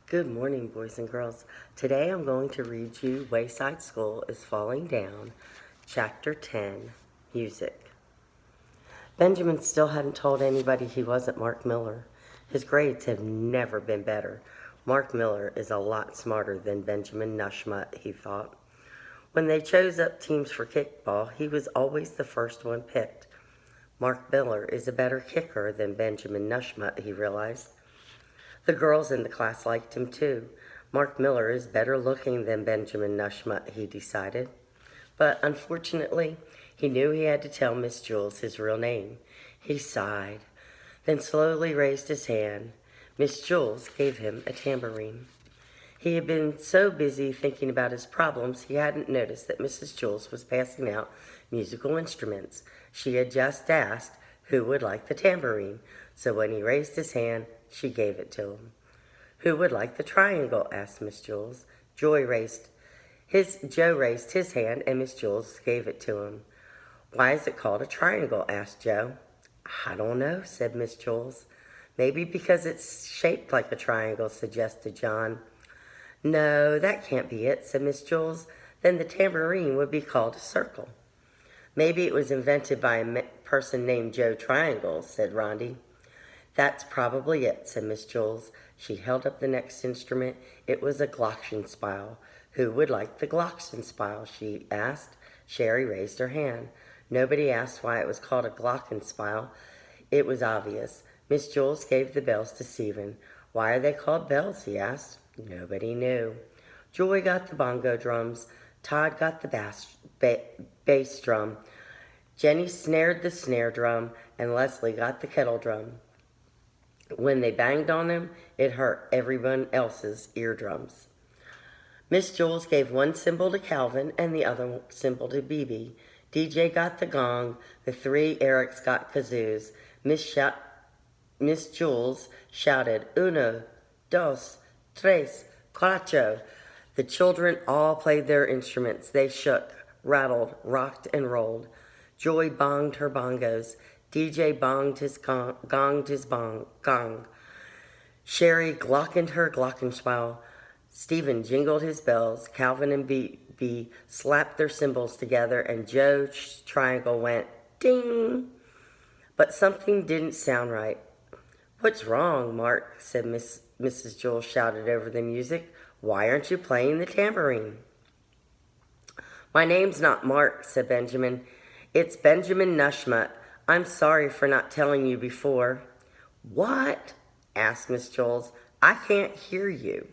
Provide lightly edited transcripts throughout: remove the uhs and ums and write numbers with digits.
Good morning, boys and girls. Today I'm going to read you Wayside School is Falling Down, Chapter 10, Music. Benjamin still hadn't told anybody he wasn't Mark Miller. His grades have never been better. Mark Miller is a lot smarter than Benjamin Nushmut, he thought. When they chose up teams for kickball, he was always the first one picked. Mark Miller is a better kicker than Benjamin Nushmut, he realized. The girls in the class liked him too. Mark Miller is better looking than Benjamin Nushmut, he decided. But unfortunately, he knew he had to tell Miss Jules his real name. He sighed, then slowly raised his hand. Miss Jules gave him a tambourine. He had been so busy thinking about his problems, he hadn't noticed that Mrs. Jules was passing out musical instruments. She had just asked who would like the tambourine, so when he raised his hand, she gave it to him. Who would like the triangle? Asked Miss Jules. Joe raised his hand, and Miss Jules gave it to him. Why is it called a triangle? Asked Joe. I don't know, said Miss Jules. Maybe because it's shaped like a triangle, suggested John. No, that can't be it, said Miss Jules. Then the tambourine would be called a circle. Maybe it was invented by a person named Joe Triangle, said Rondi. That's probably it, said Miss Jules. She held up the next instrument. It was a glockenspiel. Who would like the glockenspiel? She asked. Sherry raised her hand. Nobody asked why it was called a glockenspiel. It was obvious. Miss Jules gave the bells to Stephen. Why are they called bells? He asked. Nobody knew. Joy got the bongo drums. Todd got the bass drum. Jenny snared the snare drum, and Leslie got the kettle drum. When they banged on them, it hurt everyone else's eardrums. Miss Jules gave one cymbal to Calvin and the other cymbal to BB. DJ got the gong. The three Erics got kazoos. Miss Jules shouted, Uno, dos, tres, cuatro. The children all played their instruments. They shook, rattled, rocked, and rolled. Joy bonged her bongos. DJ gonged his gong. Sherry glockened her glockenspiel. Stephen jingled his bells. Calvin and B slapped their cymbals together, and Joe's triangle went ding. But something didn't sound right. What's wrong, Mark? said Mrs. Jules shouted over the music. Why aren't you playing the tambourine? My name's not Mark, said Benjamin. It's Benjamin Nushmut. I'm sorry for not telling you before. What? asked Miss Jules. I can't hear you.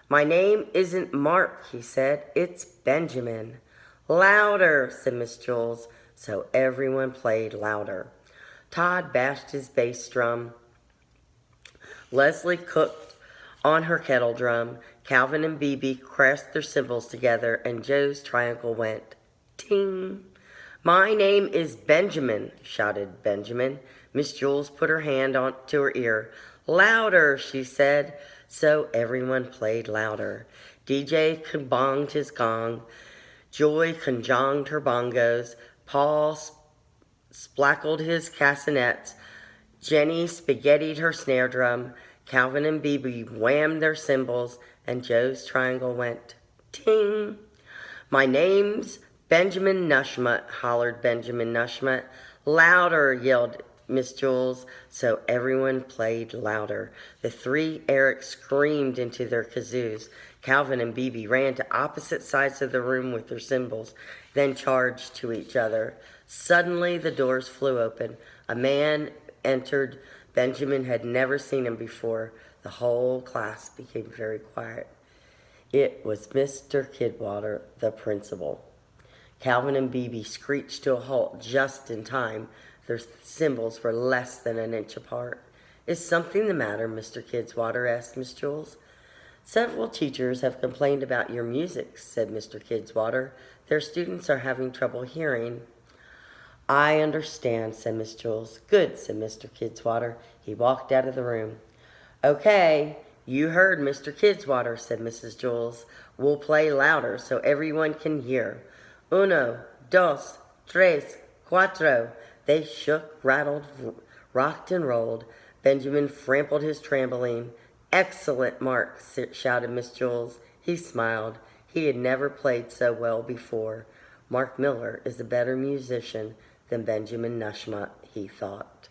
My name isn't Mark, he said. It's Benjamin. Louder, said Miss Jules. So everyone played louder. Todd bashed his bass drum. Leslie cooked on her kettle drum. Calvin and BB crashed their cymbals together, and Joe's triangle went ting. My name is Benjamin, shouted Benjamin. Miss Jules put her hand to her ear. Louder, she said. So everyone played louder. DJ bonged his gong. Joy conjonged her bongos. Paul splackled his castanets. Jenny spaghettied her snare drum. Calvin and BB whammed their cymbals, and Joe's triangle went ting. My name's Benjamin Nushmut, hollered Benjamin Nushmut. Louder, yelled Miss Jules, so everyone played louder. The three Erics screamed into their kazoos. Calvin and BB ran to opposite sides of the room with their cymbals, then charged to each other. Suddenly, the doors flew open. A man entered. Benjamin had never seen him before. The whole class became very quiet. It was Mr. Kidwater, the principal. Calvin and BB screeched to a halt just in time. Their cymbals were less than an inch apart. Is something the matter, Mr. Kidswater? Asked Miss Jules. Several teachers have complained about your music, said Mr. Kidswater. Their students are having trouble hearing. I understand, said Miss Jules. Good, said Mr. Kidswater. He walked out of the room. Okay, you heard Mr. Kidswater, said Mrs. Jules. We'll play louder so everyone can hear. Uno, dos, tres, cuatro. They shook, rattled, rocked, and rolled. Benjamin trampled his trampoline. "Excellent, Mark," shouted Miss Jules. He smiled. He had never played so well before. Mark Miller is a better musician than Benjamin Nushmut, he thought.